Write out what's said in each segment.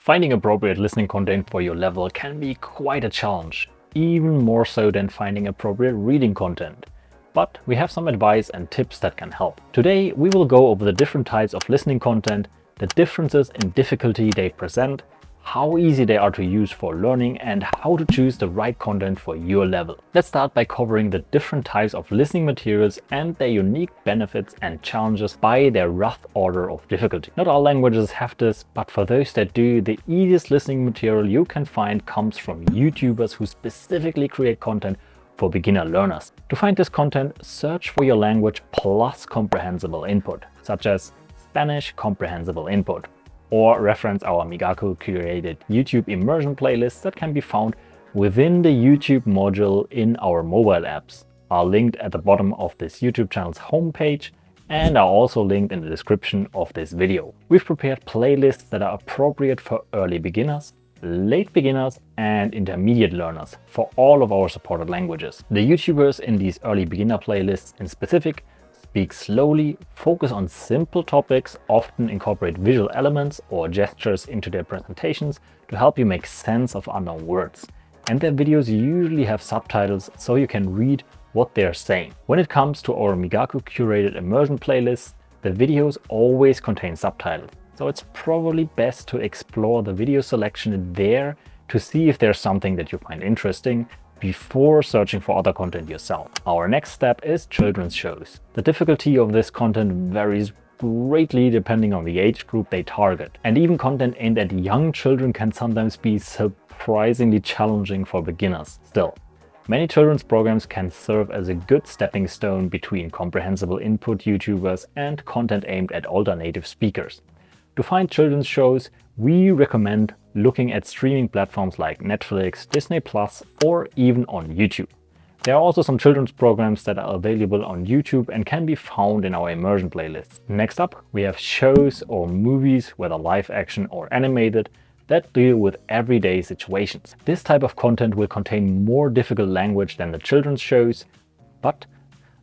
Finding appropriate listening content for your level can be quite a challenge, even more so than finding appropriate reading content. But we have some advice and tips that can help. Today we will go over the different types of listening content, the differences in difficulty they present, how easy they are to use for learning, and how to choose the right content for your level. Let's start by covering the different types of listening materials and their unique benefits and challenges by their rough order of difficulty. Not all languages have this, but for those that do, the easiest listening material you can find comes from YouTubers who specifically create content for beginner learners. To find this content, search for your language plus comprehensible input, such as Spanish comprehensible input, or reference our Migaku curated YouTube immersion playlists that can be found within the YouTube module in our mobile apps, are linked at the bottom of this YouTube channel's homepage and are also linked in the description of this video. We've prepared playlists that are appropriate for early beginners, late beginners, and intermediate learners for all of our supported languages. The YouTubers in these early beginner playlists in specific speak slowly, focus on simple topics, often incorporate visual elements or gestures into their presentations to help you make sense of unknown words. And their videos usually have subtitles so you can read what they're saying. When it comes to our Migaku curated immersion playlists, the videos always contain subtitles. So it's probably best to explore the video selection there to see if there's something that you find interesting before searching for other content yourself. Our next step is children's shows. The difficulty of this content varies greatly depending on the age group they target. And even content aimed at young children can sometimes be surprisingly challenging for beginners. Still, many children's programs can serve as a good stepping stone between comprehensible input YouTubers and content aimed at older native speakers. To find children's shows, we recommend looking at streaming platforms like Netflix, Disney+, or even on YouTube. There are also some children's programs that are available on YouTube and can be found in our immersion playlists. Next up, we have shows or movies, whether live action or animated, that deal with everyday situations. This type of content will contain more difficult language than the children's shows, but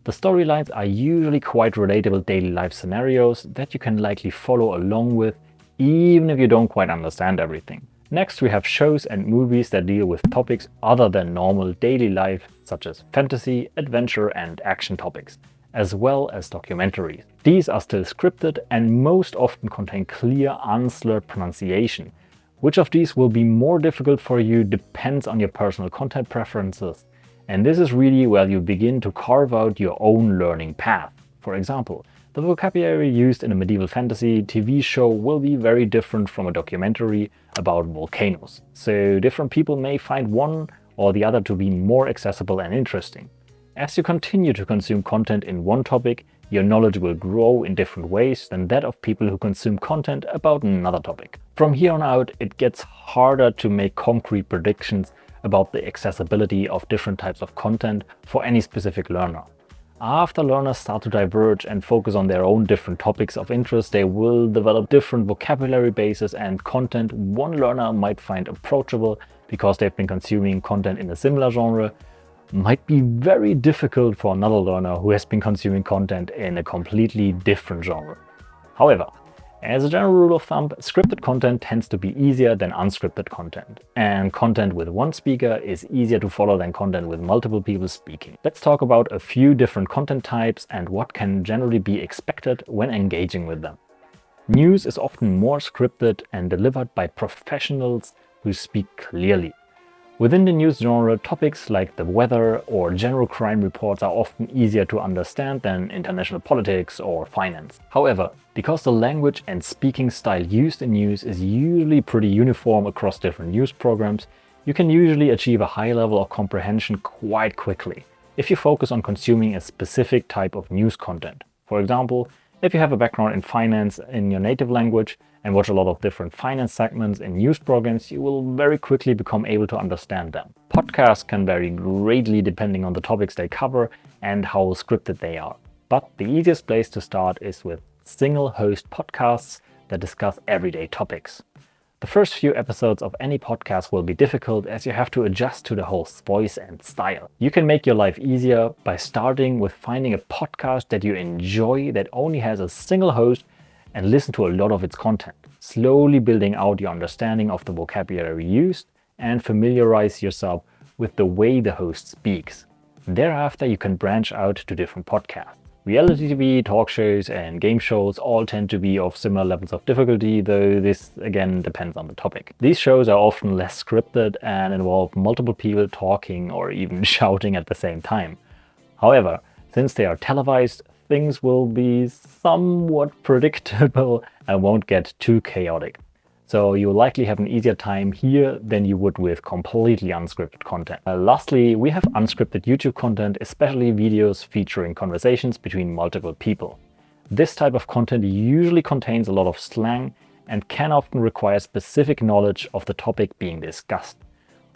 the storylines are usually quite relatable daily life scenarios that you can likely follow along with, even if you don't quite understand everything. Next, we have shows and movies that deal with topics other than normal daily life, such as fantasy, adventure, and action topics, as well as documentaries. These are still scripted and most often contain clear, unslurred pronunciation. Which of these will be more difficult for you depends on your personal content preferences. And this is really where you begin to carve out your own learning path. For example, the vocabulary used in a medieval fantasy TV show will be very different from a documentary about volcanoes. So different people may find one or the other to be more accessible and interesting. As you continue to consume content in one topic, your knowledge will grow in different ways than that of people who consume content about another topic. From here on out, it gets harder to make concrete predictions about the accessibility of different types of content for any specific learner. After learners start to diverge and focus on their own different topics of interest, they will develop different vocabulary bases and content one learner might find approachable because they've been consuming content in a similar genre might be very difficult for another learner who has been consuming content in a completely different genre. However, as a general rule of thumb, scripted content tends to be easier than unscripted content, and content with one speaker is easier to follow than content with multiple people speaking. Let's talk about a few different content types and what can generally be expected when engaging with them. News is often more scripted and delivered by professionals who speak clearly. Within the news genre, topics like the weather or general crime reports are often easier to understand than international politics or finance. However, because the language and speaking style used in news is usually pretty uniform across different news programs, you can usually achieve a high level of comprehension quite quickly if you focus on consuming a specific type of news content. For example, if you have a background in finance in your native language and watch a lot of different finance segments in news programs, you will very quickly become able to understand them. Podcasts can vary greatly depending on the topics they cover and how scripted they are. But the easiest place to start is with single-host podcasts that discuss everyday topics. The first few episodes of any podcast will be difficult as you have to adjust to the host's voice and style. You can make your life easier by starting with finding a podcast that you enjoy that only has a single host and listen to a lot of its content. slowly building out your understanding of the vocabulary used and familiarize yourself with the way the host speaks. Thereafter, you can branch out to different podcasts. Reality TV, talk shows, and game shows all tend to be of similar levels of difficulty, though this again depends on the topic. These shows are often less scripted and involve multiple people talking or even shouting at the same time. However, since they are televised, things will be somewhat predictable and won't get too chaotic. So you'll likely have an easier time here than you would with completely unscripted content. Lastly, we have unscripted YouTube content, especially videos featuring conversations between multiple people. This type of content usually contains a lot of slang and can often require specific knowledge of the topic being discussed.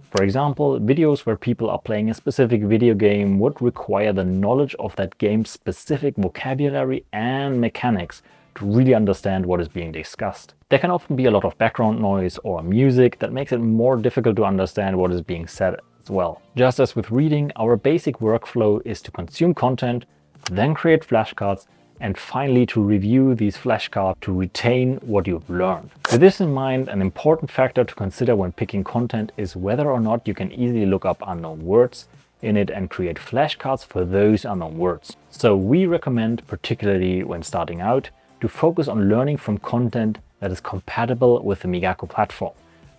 For example, videos where people are playing a specific video game would require the knowledge of that game's specific vocabulary and mechanics to really understand what is being discussed. There can often be a lot of background noise or music that makes it more difficult to understand what is being said as well. Just as with reading, our basic workflow is to consume content, then create flashcards, and finally to review these flashcards to retain what you've learned. With this in mind, an important factor to consider when picking content is whether or not you can easily look up unknown words in it and create flashcards for those unknown words. So we recommend, particularly when starting out, to focus on learning from content that is compatible with the Migaku platform.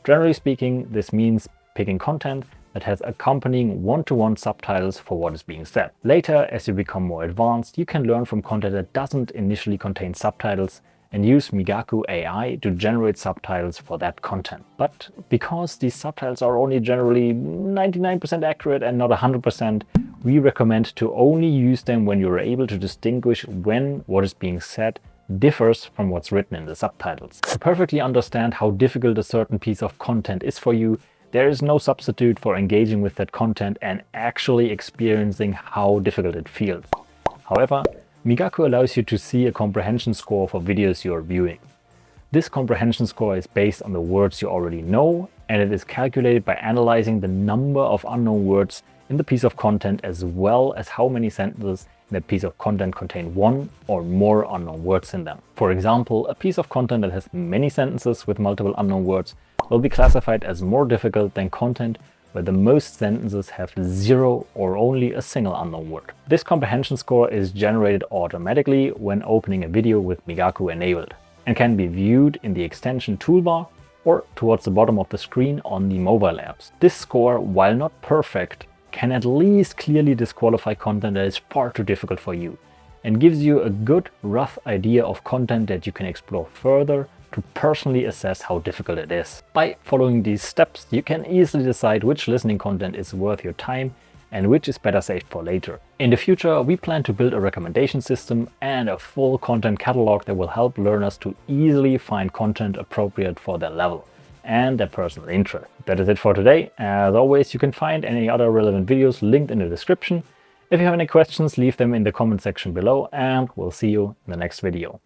Generally speaking, this means picking content that has accompanying one-to-one subtitles for what is being said. Later, as you become more advanced, you can learn from content that doesn't initially contain subtitles and use Migaku AI to generate subtitles for that content. But because these subtitles are only generally 99% accurate and not 100%, we recommend to only use them when you're able to distinguish when what is being said differs from what's written in the subtitles. To perfectly understand how difficult a certain piece of content is for you, there is no substitute for engaging with that content and actually experiencing how difficult it feels. However, Migaku allows you to see a comprehension score for videos you're viewing. This comprehension score is based on the words you already know, and it is calculated by analyzing the number of unknown words in the piece of content as well as how many sentences in that piece of content contain one or more unknown words in them. For example, a piece of content that has many sentences with multiple unknown words will be classified as more difficult than content where the most sentences have zero or only a single unknown word. This comprehension score is generated automatically when opening a video with Migaku enabled and can be viewed in the extension toolbar or towards the bottom of the screen on the mobile apps. This score, while not perfect, can at least clearly disqualify content that is far too difficult for you and gives you a good rough idea of content that you can explore further to personally assess how difficult it is. By following these steps, you can easily decide which listening content is worth your time and which is better saved for later. In the future, we plan to build a recommendation system and a full content catalog that will help learners to easily find content appropriate for their level and their personal interest. That is it for today. As always, you can find any other relevant videos linked in the description. If you have any questions, leave them in the comment section below, and we'll see you in the next video.